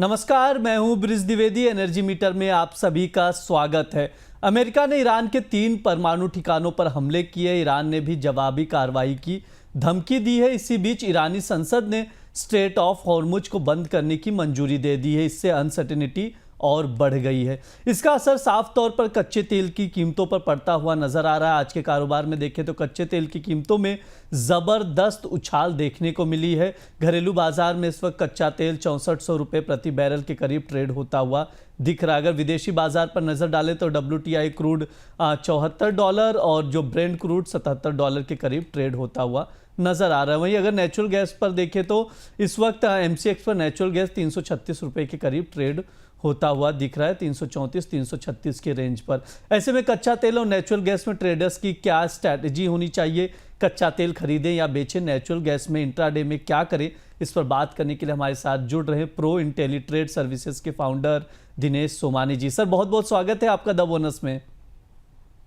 नमस्कार, मैं हूं ब्रिज द्विवेदी। एनर्जी मीटर में आप सभी का स्वागत है। अमेरिका ने ईरान के 3 परमाणु ठिकानों पर हमले किए। ईरान ने भी जवाबी कार्रवाई की धमकी दी है। इसी बीच ईरानी संसद ने स्ट्रेट ऑफ हॉर्मुज को बंद करने की मंजूरी दे दी है। इससे अनसर्टेनिटी और बढ़ गई है। इसका असर साफ तौर पर कच्चे तेल की कीमतों पर पड़ता हुआ नजर आ रहा है। आज के कारोबार में देखें तो कच्चे तेल की कीमतों में जबरदस्त उछाल देखने को मिली है। घरेलू बाजार में इस वक्त कच्चा तेल 6400 रुपये प्रति बैरल के करीब ट्रेड होता हुआ दिख रहा है। अगर विदेशी बाजार पर नजर डालें तो WTI क्रूड $74 और जो ब्रेंट क्रूड $77 के करीब ट्रेड होता हुआ नजर आ रहा है। वहीं अगर नेचुरल गैस पर देखें तो इस वक्त MCX पर नेचुरल गैस 336 रुपये के करीब ट्रेड होता हुआ दिख रहा है, 334-336 के रेंज पर। ऐसे में कच्चा तेल और नेचुरल गैस में ट्रेडर्स की क्या स्ट्रैटेजी होनी चाहिए? कच्चा तेल खरीदें या बेचें? नेचुरल गैस में इंट्राडे में क्या करें? इस पर बात करने के लिए हमारे साथ जुड़ रहे प्रो इंटेलीट्रेड सर्विसेज के फाउंडर दिनेश सोमानी जी। सर, बहुत बहुत स्वागत है आपका द बोनस में।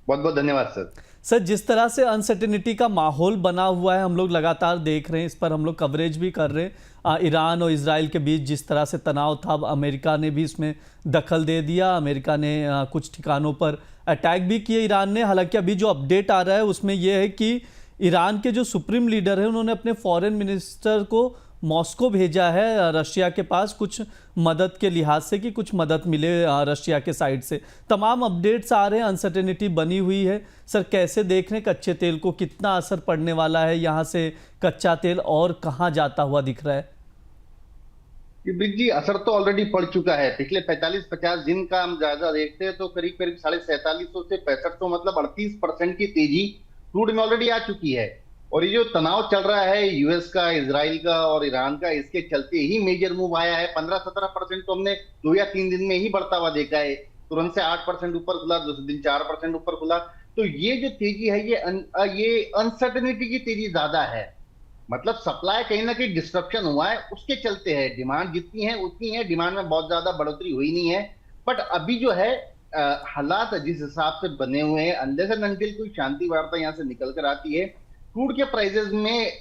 बहुत बहुत धन्यवाद सर। सर, जिस तरह से अनसर्टेनिटी का माहौल बना हुआ है, हम लोग लगातार देख रहे हैं, इस पर हम लोग कवरेज भी कर रहे हैं। ईरान और इजराइल के बीच जिस तरह से तनाव था, अमेरिका ने भी इसमें दखल दे दिया। अमेरिका ने कुछ ठिकानों पर अटैक भी किए ईरान ने। हालांकि अभी जो अपडेट आ रहा है उसमें यह है कि ईरान के जो सुप्रीम लीडर है उन्होंने अपने फॉरेन मिनिस्टर को मॉस्को भेजा है रशिया के पास, कुछ मदद के लिहाज से कि कुछ मदद मिले रशिया के साइड से। तमाम अपडेट्स आ रहे हैं, अनसर्टेनिटी बनी हुई है। सर, कैसे देख रहे हैं कच्चे तेल को? कितना असर पड़ने वाला है? यहाँ से कच्चा तेल और कहाँ जाता हुआ दिख रहा है? ब्रिज जी, असर तो ऑलरेडी पड़ चुका है। पिछले 45-50 दिन का हम जायजा देखते हैं तो करीब करीब 4750 से 6500 मतलब 38% की तेजी क्रूड में ऑलरेडी आ चुकी है। और ये जो तनाव चल रहा है यूएस का, इजराइल का और ईरान का, इसके चलते ही मेजर मूव आया है। 15-17% तो हमने 2 या 3 दिन में ही बढ़ता हुआ देखा है। तुरंत से 8% ऊपर खुला, दूसरे दिन 4% ऊपर खुला। तो ये जो तेजी है ये अनसर्टेनिटी की तेजी ज्यादा है। मतलब सप्लाई कहीं ना कहीं डिस्ट्रप्शन हुआ है, उसके चलते है। डिमांड जितनी है उतनी है, डिमांड में बहुत ज्यादा बढ़ोतरी हुई नहीं है। बट अभी जो है हालात जिस हिसाब से बने हुए हैं, अनलेस एंड अनटिल कोई शांति वार्ता यहाँ से निकल कर आती है, क्रूड के प्राइसेस में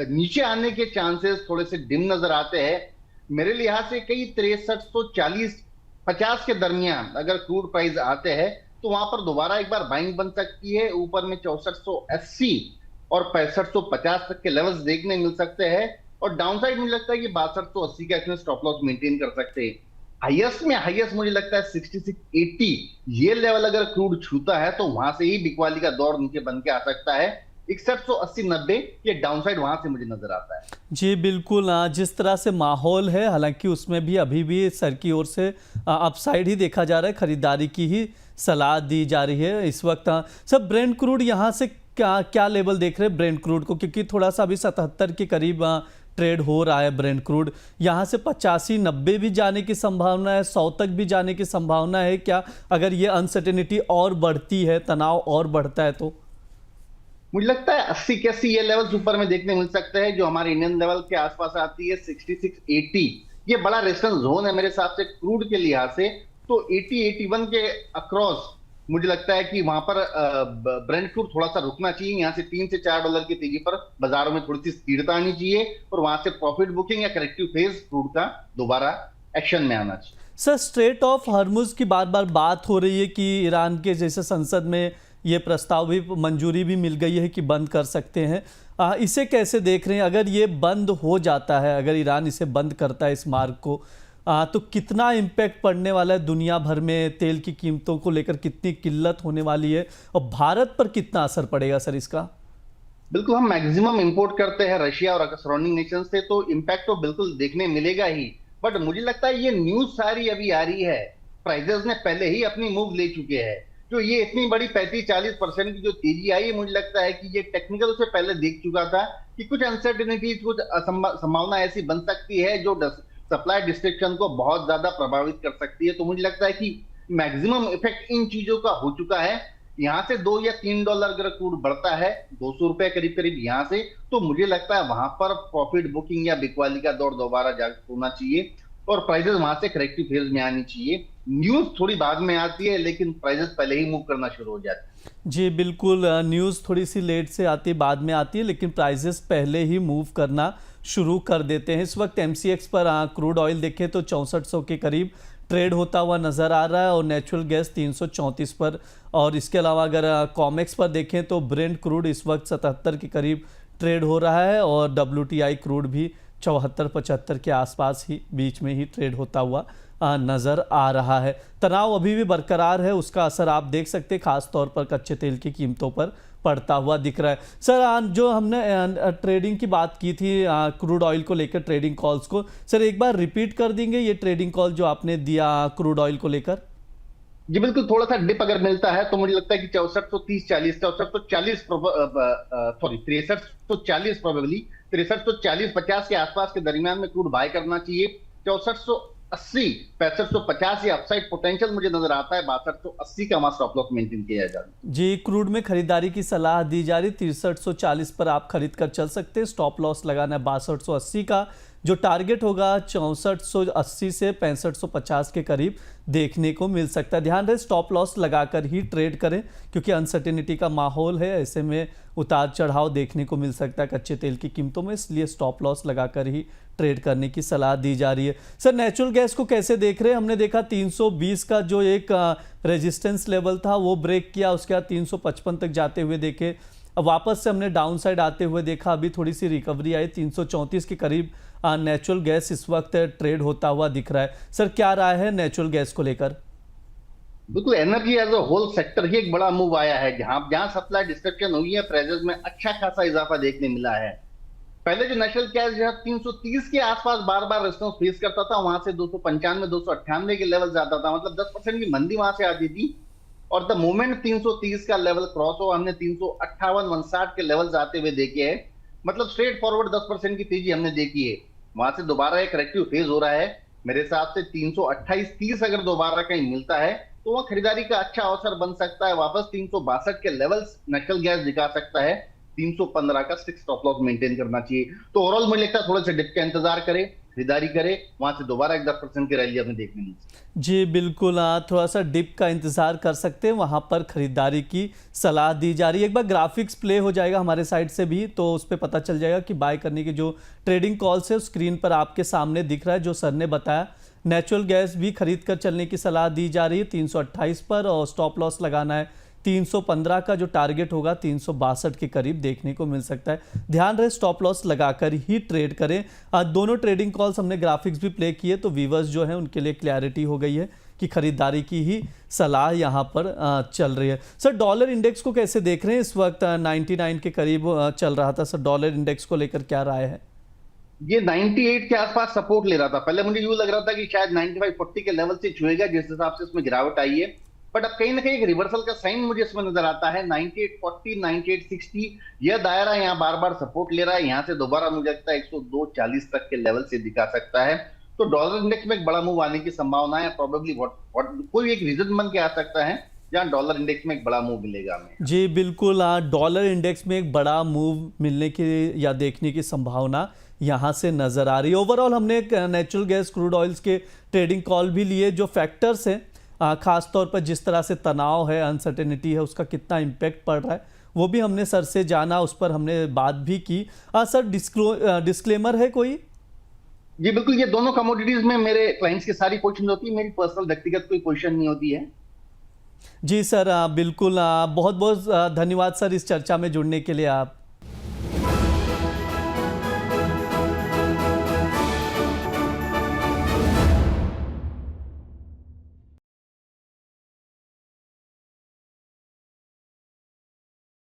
नीचे आने के चांसेस थोड़े से डिम नजर आते हैं। मेरे लिहाज से कई 6340-50 के दरमियान अगर क्रूड प्राइस आते हैं तो वहां पर दोबारा एक बार बाइंग बन सकती है। ऊपर में 6480 और 6550 तक के लेवल्स देखने मिल सकते हैं। और डाउनसाइड मुझे लगता है कि 6280 का इसमें स्टॉप लॉस मेंटेन कर सकते हैं। हाईएस्ट में हाईएस्ट मुझे लगता है 6680 ये लेवल अगर क्रूड छूता है तो वहां से ही बिकवाली का दौर नीचे बन के आ सकता है। 6180-90 ये डाउनसाइड वहां से मुझे नजर आता है। जी बिल्कुल। जिस तरह से माहौल है, हालांकि उसमें भी अभी भी सर की ओर से अपसाइड ही देखा जा रहा है, खरीदारी की ही सलाह दी जा रही है इस वक्त। सब ब्रेंट क्रूड यहाँ से क्या लेवल देख रहे हैं ब्रेंट क्रूड को? क्योंकि थोड़ा सा अभी 77 के करीब ट्रेड हो रहा है ब्रेंट क्रूड। यहाँ से 85-90 भी जाने की संभावना है, 100 तक भी जाने की संभावना है क्या, अगर ये अनसर्टेनिटी और बढ़ती है, तनाव और बढ़ता है तो? मुझे लगता है 80 के 80 ये लेवल ऊपर में देखने मिल सकते हैं। जो हमारे इंडियन लेवल के आसपास आती है 6680, ये बड़ा रेजिस्टेंस जोन है मेरे हिसाब से क्रूड के लिहाज से। तो 80-81 के अक्रॉस मुझे लगता है कि वहां पर ब्रेंट क्रूड थोड़ा सा रुकना चाहिए। यहाँ से $3 से $4 की तेजी पर बाजारों में थोड़ी सी स्थिरता आनी चाहिए और वहां से प्रॉफिट बुकिंग या करेक्टिव फेज क्रूड का दोबारा एक्शन में आना चाहिए। सर, स्ट्रेट ऑफ हॉर्मुज की बार बार बात हो रही है कि ईरान के जैसे संसद में ये प्रस्ताव भी, मंजूरी भी मिल गई है कि बंद कर सकते हैं। इसे कैसे देख रहे हैं? अगर ये बंद हो जाता है, अगर ईरान इसे बंद करता है इस मार्ग को, तो कितना इम्पैक्ट पड़ने वाला है दुनिया भर में? तेल की कीमतों को लेकर कितनी किल्लत होने वाली है और भारत पर कितना असर पड़ेगा सर इसका? बिल्कुल, हम मैक्सिमम इंपोर्ट करते हैं रशिया और सराउंडिंग नेशन से, तो इम्पैक्ट तो बिल्कुल देखने मिलेगा ही। बट मुझे लगता है ये न्यूज सारी अभी आ रही है, प्राइसेस ने पहले ही अपनी मूव ले चुके हैं। जो ये इतनी बड़ी 35-40% की जो तेजी आई, मुझे लगता है कि ये टेक्निकल से पहले देख चुका था कि कुछ अनसर्टेनिटीज, कुछ संभावना ऐसी बन सकती है जो सप्लाई डिस्ट्रक्शन को बहुत ज्यादा प्रभावित कर सकती है। तो मुझे लगता है कि मैक्सिमम इफेक्ट इन चीजों का हो चुका है। यहाँ से $2 या $3 अगर क्रूड बढ़ता है, 200 रुपए करीब करीब यहाँ से, तो मुझे लगता है वहां पर प्रॉफिट बुकिंग या बिकवाली का दौर दोबारा जागृत होना चाहिए और प्राइसेस वहां से करेक्टिव फेज में आनी चाहिए। न्यूज थोड़ी बाद में आती है, लेकिन प्राइसेस पहले ही मूव करना शुरू हो जाते हैं। जी बिल्कुल, न्यूज़ थोड़ी सी लेट से आती है, बाद में आती है, लेकिन प्राइसेस पहले ही मूव करना शुरू कर देते हैं। इस वक्त एमसीएक्स पर क्रूड ऑयल देखें तो 6400 के करीब ट्रेड होता हुआ नज़र आ रहा है और नेचुरल गैस 334 पर। और इसके अलावा अगर कॉमेक्स पर देखें तो ब्रेंट क्रूड इस वक्त 77 के करीब ट्रेड हो रहा है और WTI क्रूड भी 74-75 के आसपास ही बीच में ही ट्रेड होता हुआ नज़र आ रहा है। तनाव अभी भी बरकरार है, उसका असर आप देख सकते हैं खास तौर पर कच्चे तेल की कीमतों पर पड़ता हुआ दिख रहा है। सर, जो हमने ट्रेडिंग की बात की थी क्रूड ऑयल को लेकर, ट्रेडिंग कॉल्स को, सर एक बार रिपीट कर देंगे ये ट्रेडिंग कॉल जो आपने दिया क्रूड ऑयल को लेकर? जी बिल्कुल, थोड़ा सा डिप अगर मिलता है तो मुझे लगता है कि 6430-40, 6440, सॉरी 6340, प्रोबेबली 6340-50 के आसपास के दरमियान में क्रूड बाय करना चाहिए। 6480, 6550 ये अपसाइड पोटेंशियल मुझे नजर आता है। 6280 का हमारा स्टॉप लॉस मेंटेन किया जाए। जी, क्रूड में खरीदारी की सलाह दी जा रही, 6340 पर आप खरीद कर चल सकते हैं। स्टॉप लॉस लगाना है 6280 का, जो टारगेट होगा 6480 से 6550 के करीब देखने को मिल सकता है। ध्यान रहे स्टॉप लॉस लगाकर ही ट्रेड करें, क्योंकि अनसर्टेनिटी का माहौल है, ऐसे में उतार चढ़ाव देखने को मिल सकता है कच्चे तेल की कीमतों में, इसलिए स्टॉप लॉस लगाकर ही ट्रेड करने की सलाह दी जा रही है। सर, नेचुरल गैस को कैसे देख रहे हैं? हमने देखा 320 का जो एक रेजिस्टेंस लेवल था वो ब्रेक किया, उसके बाद 355 तक जाते हुए देखे, अब वापस से हमने डाउन साइड आते हुए देखा, अभी थोड़ी सी रिकवरी आई, 334 के करीब नेचुरल गैस इस वक्त ट्रेड होता हुआ दिख रहा है। सर, क्या राय है नेचुरल गैस को लेकर? बिल्कुल, energy as a whole sector ही एक बड़ा मूव आया है। जहां जहां सप्लाई डिस्ट्रक्शन हुई है, प्राइसेस में अच्छा खासा इजाफा देखने मिला है। पहले जो नेचुरल गैस जो है 330 के आसपास बार बार रेस्पॉन्स फेस करता था, वहां से 295, 298 के लेवल जाता था, मतलब 10% की मंदी वहां से आती थी। और द मोमेंट 330 का लेवल क्रॉस हो, हमने 358, 59 के लेवल्स आते हुए देखे हैं। मतलब स्ट्रेट फॉरवर्ड 10% की तेजी हमने देखी है। वहां से दोबारा एक करेक्टिव फेज हो रहा है। मेरे हिसाब से 328, 30 अगर दोबारा कहीं मिलता है तो वह खरीदारी का अच्छा अवसर बन सकता है। वापस 362 के लेवल्स नेचुरल गैस दिखा सकता है। 315 का स्टिक स्टॉप लॉस मेंटेन करना चाहिए। तो ओवरऑल मुझे लगता है थोड़ा सा डिप का इंतजार करें, खरीदारी करें, वहां से दोबारा एक 10% की रैली हमें देखने मिली। जी बिल्कुल, थोड़ा सा डिप का इंतज़ार कर सकते हैं, वहाँ पर खरीदारी की सलाह दी जा रही है। एक बार ग्राफिक्स प्ले हो जाएगा हमारे साइड से भी, तो उस पर पता चल जाएगा कि बाय करने की जो ट्रेडिंग कॉल्स है स्क्रीन पर आपके सामने दिख रहा है, जो सर ने बताया। नेचुरल गैस भी खरीद कर चलने की सलाह दी जा रही है 328 पर, और स्टॉप लॉस लगाना है 315 का, जो टारगेट होगा 362 के करीब देखने को मिल सकता है। ध्यान रहे स्टॉप लॉस लगाकर ही ट्रेड करें। आज दोनों ट्रेडिंग कॉल्स हमने ग्राफिक्स भी प्ले किए, तो व्यूअर्स जो है उनके लिए क्लैरिटी हो गई है कि खरीदारी की ही सलाह यहाँ पर चल रही है। सर, डॉलर इंडेक्स को कैसे देख रहे हैं? इस वक्त 99 के करीब चल रहा था। सर, डॉलर इंडेक्स को लेकर क्या राय है? ये 98 के आसपास सपोर्ट ले रहा था। पहले मुझे यूं लग रहा था कि शायद 95-40 के लेवल से छुएगा, जिस हिसाब से इसमें गिरावट आई है। बट अब कहीं ना कहीं एक रिवर्सल का साइन मुझे इसमें नजर आता है। 9840, 9860 यह दायरा यहाँ बार बार सपोर्ट ले रहा है। यहाँ से दोबारा मुझे लगता है 102.40 तक के लेवल से दिखा सकता है। तो डॉलर इंडेक्स में एक बड़ा मूव आने की संभावना है। प्रोबेबली कोई एक रीजन बन के आ सकता है जहां डॉलर इंडेक्स में एक बड़ा मूव मिलेगा हमें। जी बिल्कुल, डॉलर इंडेक्स में एक बड़ा मूव मिलने की या देखने की संभावना यहाँ से नज़र आ रही है। ओवरऑल हमने एक नेचुरल गैस क्रूड ऑयल्स के ट्रेडिंग कॉल भी लिए, जो फैक्टर्स हैं खास तौर पर जिस तरह से तनाव है, अनसर्टेनिटी है, उसका कितना इम्पैक्ट पड़ रहा है वो भी हमने सर से जाना, उस पर हमने बात भी की। सर, डिस्क्लेमर है कोई? जी बिल्कुल, ये दोनों कमोडिटीज में मेरे क्लाइंट्स की सारी पोजीशन होती है, मेरी पर्सनल व्यक्तिगत कोई पोजीशन नहीं होती है। जी सर, बिल्कुल, बहुत बहुत धन्यवाद सर इस चर्चा में जुड़ने के लिए आप।